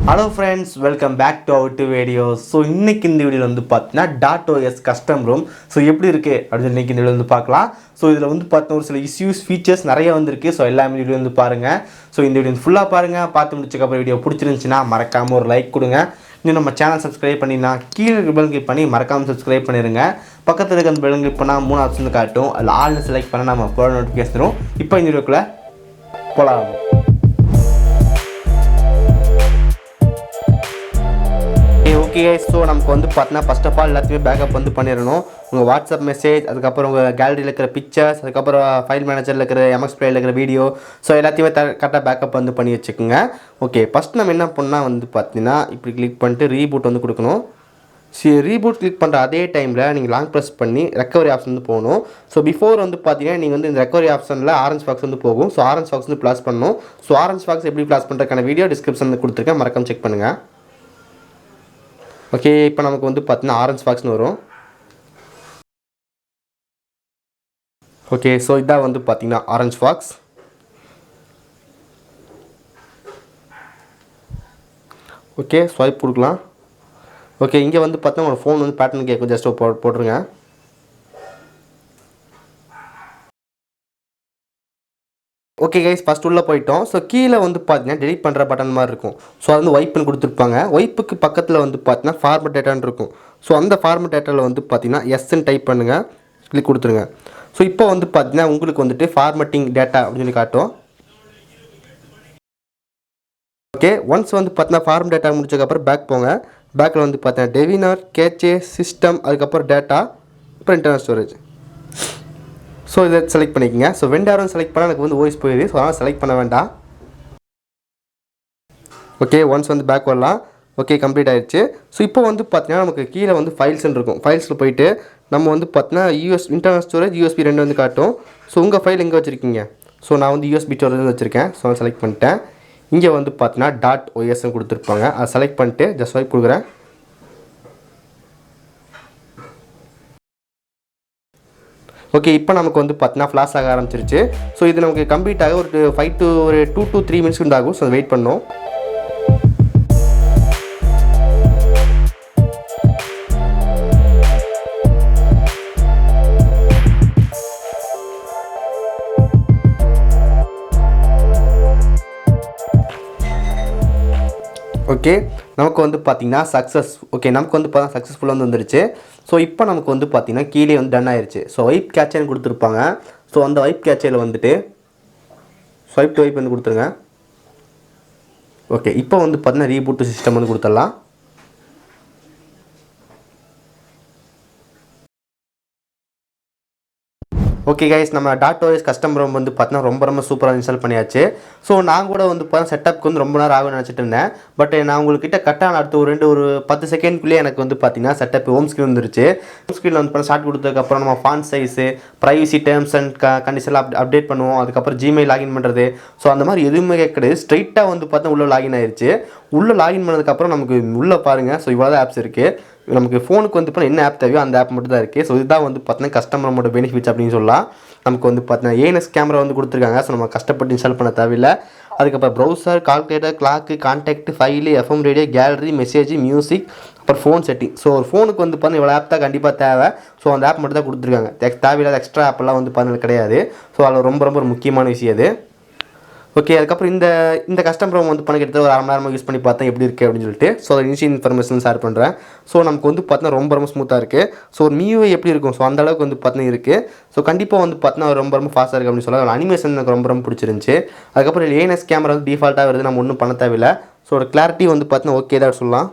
Hello friends, welcome back to our two videos. So இன்னைக்கு இந்த வீடியோல வந்து பார்த்தீங்கன்னா dotOS custom ROM ஸோ எப்படி இருக்கு அப்படின்னு இன்னைக்கு இந்த வீடியோல வந்து பார்க்கலாம். ஸோ இதில் வந்து பார்த்தீங்கன்னா ஒரு சில இஷ்யூஸ் ஃபீச்சர்ஸ் நிறைய வந்திருக்கு. ஸோ எல்லாமே வீடியோ வந்து பாருங்க. ஸோ இந்த வீடியோ ஃபுல்லாக பாருங்க. பார்த்து முடிச்சக்கப்புறம் வீடியோ பிடிச்சிருந்துச்சுன்னா மறக்காம ஒரு லைக் கொடுங்க. இன்னும் நம்ம சேனல் சப்ஸ்கிரைப் பண்ணினா கீழே பெல் கிளிக் பண்ணி மறக்காம சப்ஸ்கிரைப் பண்ணிடுங்க. பக்கத்தில் இருக்க அந்த பெல் கிளிக் பண்ணால் 3 ஆப்ஷன் காட்டும். அதில் ஆல்னு செலக்ட் பண்ணால் நம்ம போட நோட்டிஃபிகேஷன் வரும். இப்போ இந்த வீடியோக்குள்ள போகலாம். ஓகே ஸோ நமக்கு வந்து பார்த்தீங்கன்னா ஃபஸ்ட் ஆஃப் ஆல் எல்லாத்தையுமே பேக்கப் வந்து பண்ணிடணும். உங்கள் வாட்ஸ்அப் மெசேஜ், அதுக்கப்புறம் உங்கள் கேலரியில் இருக்கிற பிக்சர்ஸ், அதுக்கப்புறம் ஃபைல் மேனேஜரில் இருக்கிற எம்எஸ் பிளேயில் இருக்கிற வீடியோ, ஸோ எல்லாத்தையுமே கரெக்டாக பேக்கப் வந்து பண்ணி வச்சுக்கோங்க. ஓகே, ஃபஸ்ட் நம்ம என்ன பண்ணால் வந்து பார்த்தீங்கன்னா இப்படி கிளிக் பண்ணிட்டு ரீபூட் வந்து கொடுக்கணும். ரீபூட் கிளிக் பண்ணுற அதே டைமில் நீங்கள் லாங் ப்ரெஸ் பண்ணி ரெக்கவரி ஆப்ஷன் வந்து போகணும். ஸோ பிஃபோர் வந்து பார்த்தீங்கன்னா நீங்கள் வந்து இந்த ரெக்கவரி ஆப்ஷனில் ஆரஞ்ச் பாக்ஸ் வந்து போகும். ஸோ ஆரஞ்ச் பாக்ஸ் வந்து ப்ளாஸ் பண்ணணும். ஸோ ஆரஞ்ச் பாக்ஸ் எப்படி ப்ளாஸ் பண்ணுறதுக்கான வீடியோ டிஸ்கிரிப்ஷனில் கொடுத்துருக்கேன், மறக்காம செக் பண்ணுங்கள். ஓகே, இப்போ நமக்கு வந்து பார்த்தீங்கன்னா ஆரஞ்ச் பாக்ஸ்னு வரும். ஓகே, ஸோ இதான் வந்து பார்த்தீங்கன்னா ஆரஞ்ச் பாக்ஸ். ஓகே, ஸ்வைப் கொடுக்கலாம். ஓகே, இங்கே வந்து பார்த்தீங்கன்னா உங்களோட ஃபோன் வந்து பேட்டர்ன் கேட்கும், ஜஸ்ட் போட்டுருங்க. ஓகே கைஸ், ஃபஸ்ட் உள்ளே போயிட்டோம். ஸோ கீழே வந்து பார்த்தீங்கன்னா டெலிட் பண்ணுற பட்டன் மாதிரி இருக்கும். ஸோ அது வந்து வைப்புன்னு கொடுத்துருப்பாங்க. வைப்புக்கு பக்கத்தில் வந்து பார்த்தீங்கன்னா ஃபார்மட் டேட்டான்னு இருக்கும். ஸோ அந்த ஃபார்மட் டேட்டாவில் வந்து பார்த்தீங்கன்னா எஸ்ன்னு டைப் பண்ணுங்கள், கிளிக் கொடுத்துருங்க. ஸோ இப்போ வந்து பார்த்தீங்கன்னா உங்களுக்கு வந்துட்டு ஃபார்மட்டிங் டேட்டா அப்படின்னு சொல்லி காட்டும். ஓகே, ஒன்ஸ் வந்து பார்த்தீங்கன்னா ஃபார்ம் டேட்டா முடிச்சதுக்கப்புறம் பேக் போங்க. பேக்கில் வந்து பார்த்தீங்கன்னா டெவினர், கேச்சே, சிஸ்டம், அதுக்கப்புறம் டேட்டா, அப்புறம் இன்டர்னல் ஸ்டோரேஜ். ஸோ இதை செலக்ட் பண்ணிக்கோங்க. ஸோ வெண்டாரும் செலக்ட் பண்ணால் எனக்கு வந்து ஓய்ஸ் போயிடுது. ஸோ அதனால் செலக்ட் பண்ண வேண்டாம். ஓகே, ஒன்ஸ் வந்து பேக் வரலாம். ஓகே, கம்ப்ளீட் ஆகிடுச்சு. ஸோ இப்போ வந்து பார்த்தீங்கன்னா நமக்கு கீழே வந்து ஃபைல்ஸ்ன்னு இருக்கும். ஃபைல்ஸில் போயிட்டு நம்ம வந்து பார்த்தீங்கன்னா இன்டர்னல் ஸ்டோரேஜ் USB 2 வந்து காட்டும். ஸோ உங்கள் ஃபைல் எங்கே வச்சுருக்கீங்க? ஸோ நான் வந்து USB ஸ்டோரேஜ் வச்சுருக்கேன். ஸோ நான் செலக்ட் பண்ணிட்டேன். இங்கே வந்து பார்த்தீங்கன்னா dotOSன்னு கொடுத்துருப்பாங்க. அதை செலக்ட் பண்ணிட்டு ஜஸ்ட் வைப் கொடுக்குறேன். ஓகே, இப்போ நமக்கு வந்து பார்த்தீங்கன்னா ஃப்ளாஷ் ஆக ஆரம்பிச்சிருச்சு. ஸோ இது நமக்கு கம்ப்ளீட் ஆக ஒரு 2 to 3 மினிட்ஸ் உண்டாகும். ஸோ வெயிட் பண்ணோம். ஓகே, நமக்கு வந்து பார்த்திங்கன்னா நமக்கு வந்து பார்த்தா சக்ஸஸ்ஃபுல்லாக வந்து வந்துருச்சு. ஸோ இப்போ நமக்கு வந்து பார்த்திங்கன்னா கீழே வந்து டன் ஆயிடுச்சு. ஸோ வைப் கேட்சேன்னு கொடுத்துருப்பாங்க. ஸோ அந்த வைப் கேட்சையில் வந்துட்டு ஸ்வைப் டு வைப் வந்து கொடுத்துருங்க. ஓகே, இப்போ வந்து பார்த்திங்கன்னா ரீபூட் சிஸ்டம் வந்து கொடுத்துடலாம். ஓகே கைஸ், நம்ம dotOS கஸ்டம் ரோம் வந்து பார்த்தீங்கன்னா ரொம்ப சூப்பராக இன்ஸ்டால் பண்ணியாச்சு. ஸோ நான் கூட வந்து பார்த்தா செட்டப்க்கு வந்து ரொம்ப நேரம் ஆகும்னு நினச்சிட்டு இருந்தேன். பட் நான் உங்கள்கிட்ட கரெக்டாக அடுத்து ஒரு 10 செகண்ட்குள்ளேயே எனக்கு வந்து பார்த்தீங்கன்னா செட்டப் ஹோம் ஸ்க்ரீன் வந்துருச்சு. ஹோம் ஸ்க்ரீனில் வந்து ஸ்டார்ட் கொடுத்ததுக்கப்புறம் நம்ம font size, privacy terms and கண்டிஷன்லாம் அப்டேட் பண்ணுவோம். அதுக்கப்புறம் ஜிமெயில் லாகின் பண்ணுறது, ஸோ அந்த மாதிரி எதுவுமே கிடையாது. ஸ்ட்ரைட்டாக வந்து பார்த்தா உள்ளே லாகின் ஆயிடுச்சு. உள்ளே லாகின் பண்ணதுக்கப்புறம் நமக்கு உள்ளே பாருங்கள். ஸோ இவ்வளோ ஆப்ஸ் இருக்குது. நமக்கு ஃபோனுக்கு வந்து பார்த்தா என்ன ஆப் தேவையோ அந்த ஆப் மட்டும் தான் இருக்குது. ஸோ இதுதான் வந்து பார்த்தீங்கன்னா கஸ்டமரோட பெனிஃபிட்ஸ் அப்படின்னு சொல்லலாம். நமக்கு வந்து பார்த்தீங்கன்னா ANS கேமரா வந்து கொடுத்துருக்காங்க. ஸோ நம்ம கஷ்டப்பட்டு இன்ஸ்டால் பண்ண தேவையில்லை. அதுக்கப்புறம் browser, calculator, clock, contact, file, FM radio, gallery, message, music, அப்புறம் ஃபோன் செட்டிங். ஸோ ஒரு ஃபோனுக்கு வந்து பார்த்தீங்கன்னா இவ்வளோ ஆப் தான் கண்டிப்பாக தேவை. ஸோ அந்த ஆப் மட்டும் தான் கொடுத்துருக்காங்க. தேவையில்லாத எக்ஸ்ட்ரா ஆப்பெல்லாம் வந்து பார்த்தீங்கன்னா கிடையாது. ஸோ அதில் ரொம்ப ஒரு முக்கியமான விஷயம் அது. ஓகே, அதுக்கப்புறம் இந்த கஸ்டம் ரோம் வந்து கிட்டத்தட்ட ஒரு 1/2 மணி நேரமாக யூஸ் பண்ணி பார்த்தேன் எப்படி இருக்குது அப்படின்னு சொல்லிட்டு. ஸோ இனிஷியல் இன்ஃபர்மேஷன் ஷேர் பண்ணுறேன். ஸோ நமக்கு வந்து பார்த்தீங்கன்னா ரொம்ப ஸ்மூத்தாக இருக்குது. ஸோ ஒரு MIUI எப்படி இருக்கும், ஸோ அந்தளவுக்கு வந்து பார்த்தீங்கன்னா இருக்குது. ஸோ கண்டிப்பாக வந்து பார்த்தீங்கன்னா ரொம்ப ஃபாஸ்ட்டாக இருக்குது அப்படின்னு சொல்லலாம். அனிமேஷன் எனக்கு ரொம்ப பிடிச்சிருந்துச்சு. அதுக்கப்புறம் ANS கேமரா வந்து டிஃபால்ட்டாக வருது, நம்ம ஒன்றும் பண்ண தேவையில்லை. ஸோ ஒரு கிளாரிட்டி வந்து பார்த்தீங்கன்னா ஓகே தான் சொல்லலாம்.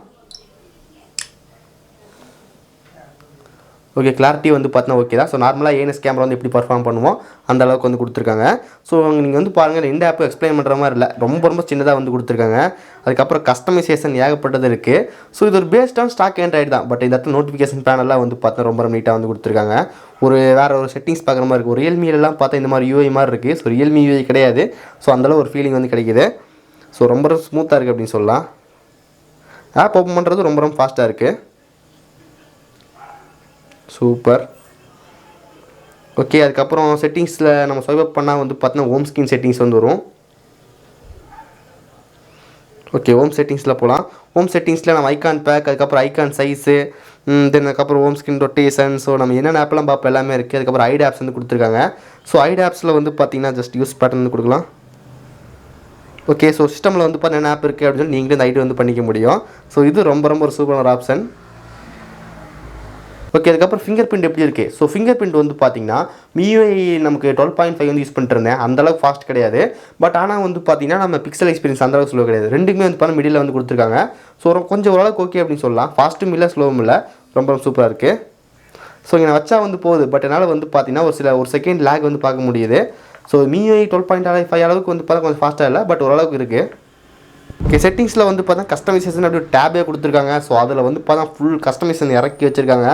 ஓகே, கிளாரிட்டி வந்து பார்த்தீங்கன்னா ஓகே தான். ஸோ நார்மலாக ANS கேமரா வந்து எப்படி பர்ஃபார்ம் பண்ணுவோம் அந்த அளவுக்கு வந்து கொடுத்துருக்காங்க. ஸோ நீங்கள் வந்து பாருங்கள், இந்த ஆப் எக்ஸ்பிளைன் பண்ணுற மாதிரி இல்லை, ரொம்ப சின்னதாக வந்து கொடுத்துருக்காங்க. அதுக்கப்புறம் கஸ்டமைசேஷன் ஏகப்பட்டது இருக்குது. ஸோ இது ஒரு பேஸ்ட் ஆன் ஸ்டாக் ஆண்ட்ராய்டு தான். பட் இந்த இடத்துல நோட்டிஃபிகேஷன் பேனல்லாம் வந்து பார்த்தா ரொம்ப நீட்டாக வந்து கொடுத்துருக்காங்க. வேறு ஒரு செட்டிங்ஸ் பார்க்குற மாதிரி இருக்குது. ஒரு ரியல்மிலாம் பார்த்தா இந்த மாதிரி UI மாதிரி இருக்குது. ஸோ ரியல்மி UI கிடையாது. ஸோ அந்தளவு ஒரு ஃபீலிங் வந்து கிடைக்கிது. ஸோ ரொம்ப ஸ்மூத்தாக இருக்குது அப்படின்னு சொல்லலாம். ஆப் ஓப்பன் பண்ணுறது ரொம்ப ஃபாஸ்ட்டாக இருக்குது. சூப்பர். ஓகே, அதுக்கப்புறம் செட்டிங்ஸில் நம்ம ஸ்வைப் அப் பண்ணால் வந்து பார்த்தீங்கன்னா ஹோம் ஸ்க்ரீன் செட்டிங்ஸ் வந்து வரும். ஓகே, ஹோம் செட்டிங்ஸில் போகலாம். ஹோம் செட்டிங்ஸில் நம்ம ஐகான் பேக், அதுக்கப்புறம் ஐகான் சைஸு, தென் அதுக்கப்புறம் ஹோம் ஸ்க்ரீன் ரொட்டேஷன், ஸோ நம்ம என்னென்ன ஆப்லாம் பார்ப்போம் எல்லாமே இருக்குது. அதுக்கப்புறம் ஐடி ஆப்ஸ் வந்து கொடுத்துருக்காங்க. ஸோ ஐடி ஆப்ஸில் வந்து பார்த்தீங்கன்னா ஜஸ்ட் யூஸ் பட்டன் வந்து கொடுக்கலாம். ஓகே, ஸோ சிஸ்டமில் வந்து பார்த்தா என்ன ஆப் இருக்குது அப்படின்னு சொல்லி நீங்களே இந்த ஐடி வந்து பண்ணிக்க முடியும். ஸோ இது ரொம்ப ஒரு சூப்பரான ஒரு ஆப்ஷன். ஓகே, அதுக்கப்புறம் ஃபிங்கர் பிரிண்ட் எப்படி இருக்குது? ஸோ ஃபிங்கர் பிரிண்ட் வந்து பார்த்தீங்கன்னா MIUI நமக்கு 12.5 வந்து யூஸ் பண்ணிட்டு இருந்தேன். அந்தளவுக்கு ஃபாஸ்ட் கிடையாது. பட் ஆனால் வந்து பார்த்தீங்கன்னா நம்ம பிக்சல் எக்ஸ்பீரியன்ஸ் அந்தளவுக்கு ஸ்லோ கிடையாது. ரெண்டுக்குமே வந்து பார்த்தா மிடில் வந்து கொடுத்துருக்காங்க. ஸோ கொஞ்சம் ஓரளவுக்கு ஓகே அப்படின்னு சொல்லலாம். ஃபாஸ்ட்டும் இல்லை, ஸ்லோவும் இல்லை, ரொம்ப சூப்பராக இருக்குது. ஸோ இங்கே வச்சா வந்து போகுது. பட் என்னால் வந்து பார்த்தீங்கன்னா ஒரு செகண்ட் லேக் வந்து பார்க்க முடியுது. ஸோ MIUI 12.5 அளவுக்கு வந்து பார்த்தா கொஞ்சம் ஃபாஸ்ட்டாக இல்லை, பட் ஓரளவுக்கு இருக்குது. ஓகே, செட்டிங்ஸில் வந்து பார்த்தா கஸ்டமைசேஷன் அப்படி டேபே கொடுத்துருக்காங்க. ஸோ அதில் வந்து பார்த்தா ஃபுல் கஸ்டமைசேஷன் இறக்கி வச்சுருக்காங்க.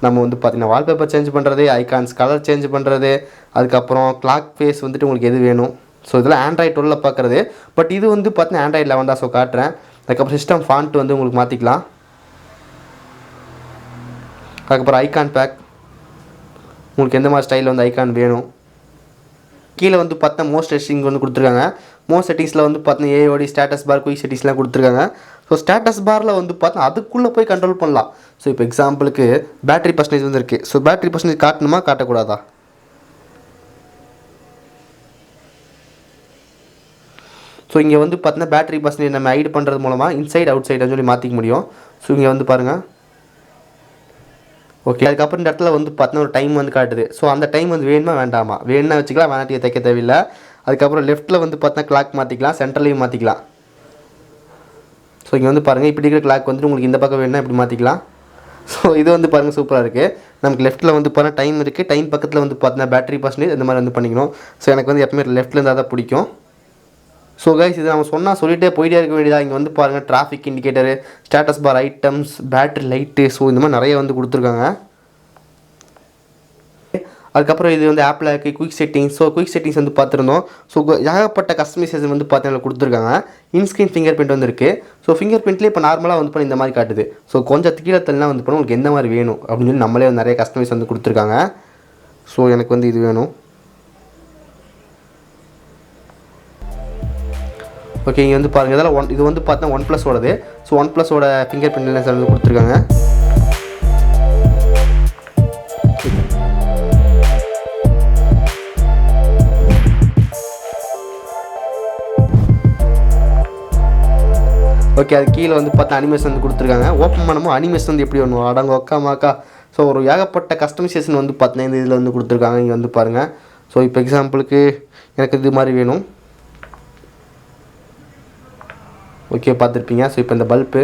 நம்ம வந்து பார்த்தீங்கன்னா வால்பேப்பர் சேஞ்ச் பண்ணுறது, ஐகான்ஸ் கலர் சேஞ்ச் பண்ணுறது, அதுக்கப்புறம் கிளாக் ஃபேஸ் வந்துட்டு உங்களுக்கு எது வேணும். ஸோ இதெல்லாம் ஆண்ட்ராய்ட் 12 பார்க்குறது. பட் இது வந்து பார்த்தீங்கன்னா ஆண்ட்ராய்ட் 11 தான். ஸோ காட்டுறேன். அதுக்கப்புறம் சிஸ்டம் ஃபாண்ட் வந்து உங்களுக்கு மாற்றிக்கலாம். அதுக்கப்புறம் ஐகான் பேக், உங்களுக்கு எந்த மாதிரி ஸ்டைலில் வந்து ஐகான் வேணும். கீழே வந்து பார்த்தா மோஸ்ட் செட்டிங் வந்து கொடுத்துருக்காங்க. மோஸ்ட் செட்டிங்ஸில் வந்து பார்த்தீங்கன்னா ஏஓடி, ஸ்டேட்டஸ் பார், குயிக் செட்டிங்ஸ்லாம் கொடுத்துருக்காங்க. ஸோ ஸ்டேட்டஸ் பாரில் வந்து பார்த்தா அதுக்குள்ளே போய் கண்ட்ரோல் பண்ணலாம். ஸோ இப்போ எக்ஸாம்பிளுக்கு பேட்டரி பர்சன்டேஜ் வந்து இருக்குது. ஸோ பேட்டரி பர்சன்டேஜ் காட்டணுமா காட்டக்கூடாதா? ஸோ இங்கே வந்து பார்த்தீங்கன்னா பேட்டரி பர்சன்டேஜ் நம்ம ஐட் பண்ணுறது மூலமாக இன்சைட் அவுட் சைடுன்னு சொல்லி மாற்றிக்க முடியும். ஸோ இங்கே வந்து பாருங்கள். ஓகே, அதுக்கப்புறம் இந்த இடத்துல வந்து பார்த்தீங்கன்னா ஒரு டைம் வந்து காட்டுது. ஸோ அந்த டைம் வந்து வேணுமா வேண்டாமா? வேணும்னா வச்சுக்கலாம், வேணாட்டியை தைக்க தேவையில்லை. அதுக்கப்புறம் லெஃப்ட்டில் வந்து பார்த்தீங்கன்னா கிளாக் மாற்றிக்கலாம், சென்ட்ரலையும் மாற்றிக்கலாம். ஸோ இங்கே வந்து பாருங்கள், இப்படி இருக்கிற கிளாக் வந்துட்டு உங்களுக்கு இந்த பக்கம் வேணும்னா இப்படி மாற்றிக்கலாம். ஸோ இது வந்து பாருங்கள் சூப்பராக இருக்குது. நமக்கு லெஃப்ட்டில் வந்து பார்த்தீங்கன்னா டைம் இருக்குது, டைம் பக்கத்தில் வந்து பார்த்தீங்கன்னா பேட்டரி பர்சன்டேஜ் இந்த மாதிரி வந்து பண்ணிக்கணும். ஸோ எனக்கு வந்து எப்பவுமே லெஃப்ட்டில் இருந்தால் தான் பிடிக்கும். ஸோ கைஸ், இது நம்ம சொல்லிகிட்டே போயிட்டே இருக்க வேண்டியதாக. இங்கே வந்து பாருங்கள் traffic indicator, status bar items, battery light, so இந்த மாதிரி நிறைய வந்து கொடுத்துருக்காங்க. அதுக்கப்புறம் இது வந்து ஆப்பில் இருக்குது quick settings. So quick settings வந்து பார்த்துருந்தோம். ஸோ ஏகப்பட்ட கஸ்டமைசேஷன் வந்து பார்த்தீங்கன்னா கொடுத்துருக்காங்க. இன்ஸ்க்ரீன் ஃபிங்கர் பிரிண்ட் வந்து இருக்குது. ஸோ ஃபிங்கர் பிரிண்ட்லேயே இப்போ நார்மலாக வந்து பண்ணி இந்த மாதிரி காட்டுது. ஸோ கொஞ்சம் கீழே தள்ளினா வந்து பண்ண உங்களுக்கு எந்த மாதிரி வேணும் அப்படின்னு சொல்லி நம்மளே வந்து நிறைய கஸ்டமைஸ் வந்து கொடுத்துருக்காங்க. ஸோ எனக்கு வந்து இது வேணும். ஓகே, இங்கே வந்து பாருங்கள், இதெல்லாம் இது வந்து பார்த்தா OnePlus-ஓடது. ஸோ OnePlus-ஓட ஃபிங்கர் பிரிண்ட் வந்து கொடுத்துருக்காங்க. ஓகே, அது கீழே வந்து பார்த்தா அனிமேஷன் வந்து கொடுத்துருக்காங்க. ஓப்பன் பண்ணும்போது அனிமேஷன் வந்து எப்படி வேணும் அடங்க ஒக்காமாக்கா. ஸோ ஒரு ஏகப்பட்ட கஸ்டமைசேஷன் வந்து பார்த்தீங்கன்னா இந்த இதில் வந்து கொடுத்துருக்காங்க. இங்கே வந்து பாருங்கள். ஸோ இப்போ எக்ஸாம்பிளுக்கு எனக்கு இது மாதிரி வேணும். ஓகே, பார்த்துருப்பீங்க. ஸோ இப்போ இந்த பல்பு,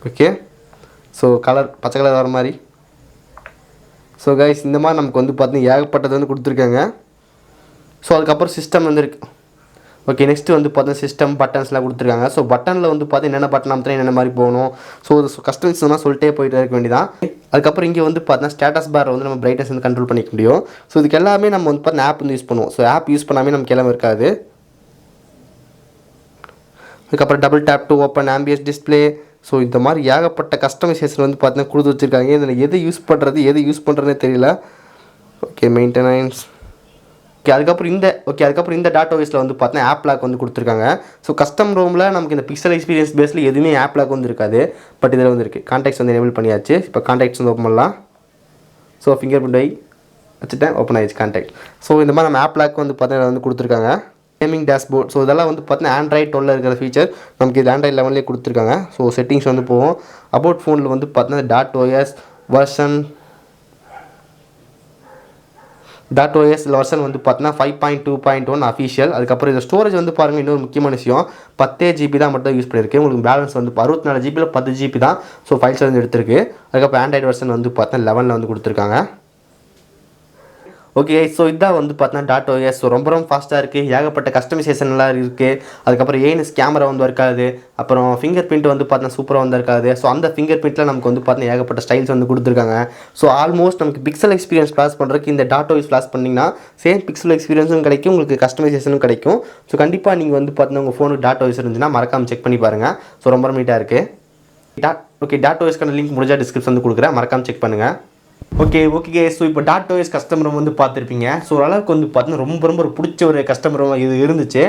ஓகே, ஸோ கலர் பச்சை கலர் வர மாதிரி. ஸோ கைஸ், இந்த மாதிரி நமக்கு வந்து பார்த்தீங்கன்னா ஏகப்பட்டது வந்து கொடுத்துருக்காங்க. ஸோ அதுக்கப்புறம் சிஸ்டம் வந்து இருக்குது. ஓகே, நெக்ஸ்ட்டு வந்து பார்த்தீங்கன்னா சிஸ்டம் பட்டன்ஸ்லாம் கொடுத்துருக்காங்க. ஸோ பட்டனில் வந்து பார்த்தீங்கன்னா என்னென்ன பட்டன் அமுத்தினா என்னென்ன மாதிரி போகணும். ஸோ கஸ்டமைஸ்லாம் சொல்லிட்டே போயிட்டே இருக்க வேண்டியதான். அதுக்கப்புறம் இங்கே வந்து பார்த்தீங்கன்னா ஸ்டேட்டஸ் பார் வந்து நம்ம பிரைட்னஸ் வந்து கண்ட்ரோல் பண்ணிக்க முடியும். ஸோ இதுக்கு எல்லாமே நம்ம வந்து பார்த்தீங்கன்னா ஆப் வந்து யூஸ் பண்ணுவோம். ஸோ ஆப் யூஸ் பண்ணாமே நமக்கு எல்லாமே இருக்காது. அதுக்கப்புறம் double tape to open ambience display. So இந்த மாதிரி ஏகப்பட்ட கஸ்டமைசேஷன் வந்து பார்த்தீங்கன்னா கொடுத்து வச்சுருக்காங்க. இதில் எது யூஸ் பண்ணுறதுனே தெரியல. Okay, maintenance. அதுக்கப்புறம் இந்த dotOSல வந்து பார்த்தீங்கன்னா ஆப் லாக் வந்து கொடுத்துருக்காங்க. ஸோ கஸ்டம் ரோமில் நமக்கு இந்த பிக்சல் எக்ஸ்பீரியன்ஸ் பேஸில் எதுவுமே ஆப் லாக் வந்து இருக்காது. பட் இதில் வந்து இருக்குது. கான்டாக்ட்ஸ் வந்து எனேபிள் பண்ணியாச்சு. இப்போ கான்டாக்ட்ஸ் வந்து ஓப்பன் பண்ணலாம். ஸோ ஃபிங்கர் பிரிண்ட் வச்சுட்டேன், ஓப்பன் ஆயிடுச்சு கான்டாக்ட். ஸோ இந்த மாதிரி நம்ம ஆப் லாக் வந்து பார்த்தீங்கன்னா வந்து கொடுத்துருக்காங்க. Gaming dashboard. ஸோ இதெல்லாம் வந்து பார்த்தீங்கன்னா ஆண்ட்ராய்ட் 12 இருக்கிற ஃபீச்சர் நமக்கு இது ஆண்ட்ராய்ட் 11 கொடுத்துருக்காங்க. ஸோ செட்டிங்ஸ் வந்து போவோம். அபவுட் ஃபோனில் வந்து பார்த்தீங்கன்னா dotOS வெர்ஷன் வந்து பார்த்தீங்கன்னா 5.2.1 அஃபிஷியல். அதுக்கப்புறம் இந்த ஸ்டோரேஜ் வந்து பாருங்கள், இன்னொரு முக்கியமான விஷயம் 10 GB தான் மட்டும் யூஸ் பண்ணியிருக்கேன். உங்களுக்கு பேலன்ஸ் வந்து 64 GB 10 GB தான். ஸோ ஃபைல்ஸ் வந்து எடுத்திருக்கு. அதுக்கப்புறம் ஆண்ட்ராய்டு வெர்ஷன் வந்து பார்த்தீங்கன்னா 11 வந்து கொடுத்துருக்காங்க. ஓகே, ஸோ இதான் வந்து பார்த்தீங்கன்னா dotOS. ஸோ ரொம்ப ஃபாஸ்ட்டாக இருக்குது. ஏகப்பட்ட கஸ்டமைசேஷன்லாம் இருக்குது. அதுக்கப்புறம் ஏஎன்எஸ் கேமரா வந்து இருக்காது. அப்புறம் ஃபிங்கர் பிரிண்ட் வந்து பார்த்தீங்கன்னா சூப்பராக வந்து இருக்காது. ஸோ அந்த ஃபிங்கர் பிரிண்ட்டில் நமக்கு வந்து பார்த்தீங்கன்னா ஏகப்பட்ட ஸ்டைல்ஸ் வந்து கொடுத்துருக்காங்க. ஸோ ஆல்மோஸ்ட் நமக்கு பிக்சல் எக்ஸ்பீரியன்ஸ் ஃப்ளாஷ் பண்ணுறதுக்கு இந்த dotOS ஃப்ளாஷ் பண்ணிங்கன்னா சேம் பிக்சல் எக்ஸ்பீரியன்ஸும் கிடைக்கும், உங்களுக்கு கஸ்டமைசேஷனும் கிடைக்கும். ஸோ கண்டிப்பாக நீங்கள் வந்து பார்த்தீங்கன்னா உங்கள் ஃபோனுக்கு dotOS இருந்துச்சுன்னா மறக்காமல் செக் பண்ணி பாருங்கள். ஸோ ரொம்ப நீட்டாக இருக்குது. ஓகே, dotOSக்கான லிங்க் முடிஞ்சால் டிஸ்கிரிப்ஷன் வந்து கொடுக்குறேன், மறக்காமல் செக் பண்ணுங்கள். ஓகே ஸோ இப்போ dotOS கஸ்டமர் வந்து பார்த்துருப்பீங்க. ஸோ ஓரளவுக்கு வந்து பார்த்தீங்கன்னா ரொம்ப ஒரு பிடிச்ச ஒரு கஸ்டமர் இது இருந்துச்சு.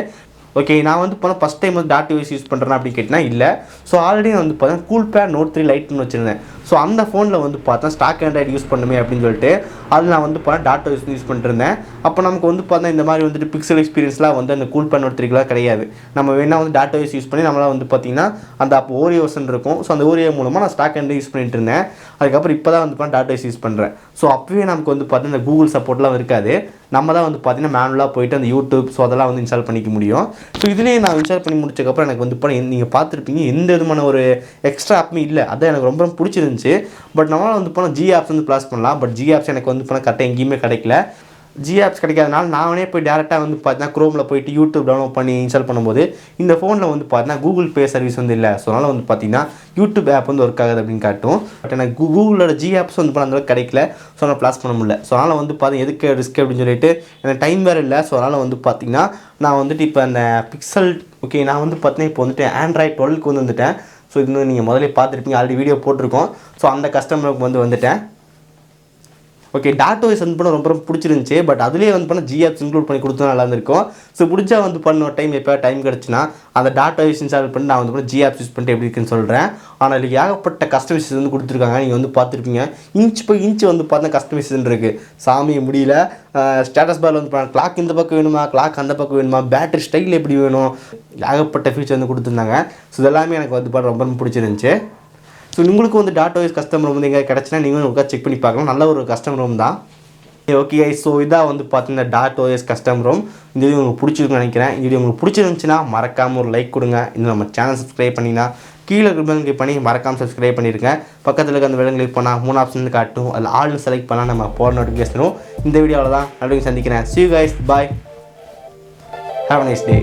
ஓகே நான் வந்து போனால் ஃபஸ்ட் டைம் வந்து dotOS யூஸ் பண்ணுறேன் அப்படின்னு கேட்டினா இல்லை. ஸோ ஆல்ரெடி வந்து பார்த்தீங்கன்னா கூல்பேட் Note 3 லைட்னு வச்சுருந்தேன். ஸோ அந்த ஃபோனில் வந்து பார்த்தா ஸ்டாக் ஆண்ட்ராய்டு யூஸ் பண்ணுமே அப்படின்னு சொல்லிட்டு அதில் நான் வந்து பார்த்தா dotOS யூஸ் பண்ணிட்டுருந்தேன். அப்போ நமக்கு வந்து பார்த்தா இந்த மாதிரி வந்துட்டு பிக்சல் எக்ஸ்பீரியன்ஸ்லாம் வந்து அந்த கூல்பேட் Note 3லாம் கிடையாது. நம்ம வேணால் வந்து dotOS யூஸ் பண்ணி நம்மளால் வந்து பார்த்திங்கன்னா அந்த அப்போ ஓரியோஸ்ன்னு இருக்கும். ஸோ அந்த ஓரியோ மூலமாக நான் ஸ்டாக் ஆண்ட்ராய்டு யூஸ் பண்ணிட்டு இருந்தேன். அதுக்கப்புறம் இப்போ தான் வந்து பார்த்தா dotOS யூஸ் பண்ணுறேன். ஸோ அப்போவே நமக்கு வந்து பார்த்தீங்கன்னா இந்த கூகுள் சப்போர்ட்லாம் இருக்காது. நம்ம தான் வந்து பார்த்தீங்கன்னா மேனுவலாக போயிட்டு அந்த யூடியூப் ஸோ அதெல்லாம் வந்து இன்ஸ்டால் பண்ணிக்க முடியும். ஸோ இதுலேயே நான் இன்ஸ்டால் பண்ணி முடிச்சதுக்கப்புறம் எனக்கு வந்து இப்போ நீங்கள் பார்த்துருப்பீங்க எந்த விதமான ஒரு எக்ஸ்ட்ரா ஆப்புமே இல்லை. அதான் எனக்கு ரொம்ப பிடிச்சிருந்துச்சு. பட் நம்மளால் வந்து போனால் ஜி ஆப்ஸ் வந்து ப்ளாஸ் பண்ணலாம். பட் ஜி ஆப்ஸ் எனக்கு வந்து போனால் கரெக்டாக எங்கேயுமே கிடைக்கல. ஜி ஆப்ஸ் கிடைக்காதனால நானே போய் டேரெக்டாக வந்து பார்த்தீங்கன்னா க்ரோமில் போயிட்டு யூடியூப் டவுன்லோட் பண்ணி இன்ஸ்டால் பண்ணும்போது இந்த ஃபோனில் வந்து பார்த்தீங்கன்னா கூகுள் பே சர்வீஸ் வந்து இல்லை. ஸோ அதனால் வந்து பார்த்தீங்கன்னா யூடியூப் ஆப் வந்து ஒர்க் ஆகுது அப்படின்னு காட்டும். பட் எனக்கு கூகுளோட ஜி ஆப்ஸ் வந்து அந்த அளவுக்கு கிடைக்கல. ஸோ நான் ப்ளாஸ் பண்ண முடியல. ஸோ அதனால் வந்து பார்த்தீங்கன்னா எதுக்கு ரிஸ்க் அப்படின்னு சொல்லிட்டு எனக்கு டைம் வேறு இல்லை. ஸோ அதனால் வந்து பார்த்தீங்கன்னா நான் வந்துட்டு இப்போ அந்த பிக்சல் நான் வந்து பார்த்தீங்கன்னா இப்போ வந்துட்டு ஆண்ட்ராய்ட் 12க்கு வந்து வந்துட்டேன். ஸோ இது வந்து நீங்கள் முதல்ல பார்த்துருப்பீங்க, ஆல்ரெடி வீடியோ போட்டிருக்கோம். ஸோ அந்த கஸ்டமருக்கு வந்து வந்துட்டேன். ஓகே dotOS வந்து பண்ண ரொம்ப பிடிச்சிருந்துச்சி. பட் அதுலேயே வந்து பண்ண ஜி ஆப்ஸ் இன்க்ளூட் பண்ணி கொடுத்தா நல்லா இருந்திருக்கும். ஸோ பிடிச்சா வந்து பண்ண டைம் எப்போ டைம் கிடச்சுன்னா அந்த dotOS இன்ஸ்டால் பண்ணி நான் வந்து பண்ண ஜி ஆப்ஸ் யூஸ் பண்ணிட்டு எப்படி இருக்குன்னு சொல்கிறேன். ஆனால் இதுக்கு ஏகப்பட்ட கஸ்டமைசேஷன் வந்து கொடுத்துருக்காங்க. நீங்கள் வந்து பார்த்துருப்பீங்க இன்ச் பை இன்ச் வந்து பார்த்தா கஸ்டமைசேஷன் இருக்குது. சாமியை முடியல. ஸ்டேட்டஸ் பாரில் வந்து கிளாக் இந்த பக்கம் வேணுமா, கிளாக் அந்த பக்கம் வேணுமா, பேட்டரி ஸ்டைல் எப்படி வேணும், ஏகப்பட்ட ஃபீச்சர் வந்து கொடுத்துருந்தாங்க. ஸோ இதெல்லாமே எனக்கு வந்து பண்ண ரொம்ப பிடிச்சிருந்துச்சி. ஸோ உங்களுக்கு வந்து dotOS கஸ்டமர் வந்து எங்கே கிடச்சினா நீங்களும் உங்களுக்கு செக் பண்ணி பார்க்கலாம். நல்ல ஒரு கஸ்டமர் ரோம் தான். ஓகே ஸோ இதாக வந்து பார்த்தீங்கன்னா dotOS கஸ்டமர் ரோம். இந்த வீடியோ உங்களுக்கு பிடிச்சிருக்குன்னு நினைக்கிறேன். இந்த வீடியோ உங்களுக்கு பிடிச்சிருந்துச்சுன்னா மறக்காமல் ஒரு லைக் கொடுங்க. இன்னும் நம்ம சேனல் சப்ஸ்கிரைப் பண்ணிங்கன்னா கீழே கிளிக் பண்ணி மறக்காமல் சப்ஸ்கிரைப் பண்ணியிருக்கேன். பக்கத்தில் இருக்க அந்த விலங்கு கிளிக் பண்ணால் 3 ஆப்ஷன் காட்டும். அதில் ஆல்னு செலக்ட் பண்ணால் நம்ம போகிற நோட்டிஃபிகேஷன் வரும். இந்த வீடியோவில் தான் நடுவில் சந்திக்கிறேன். See you guys, bye, have a nice day.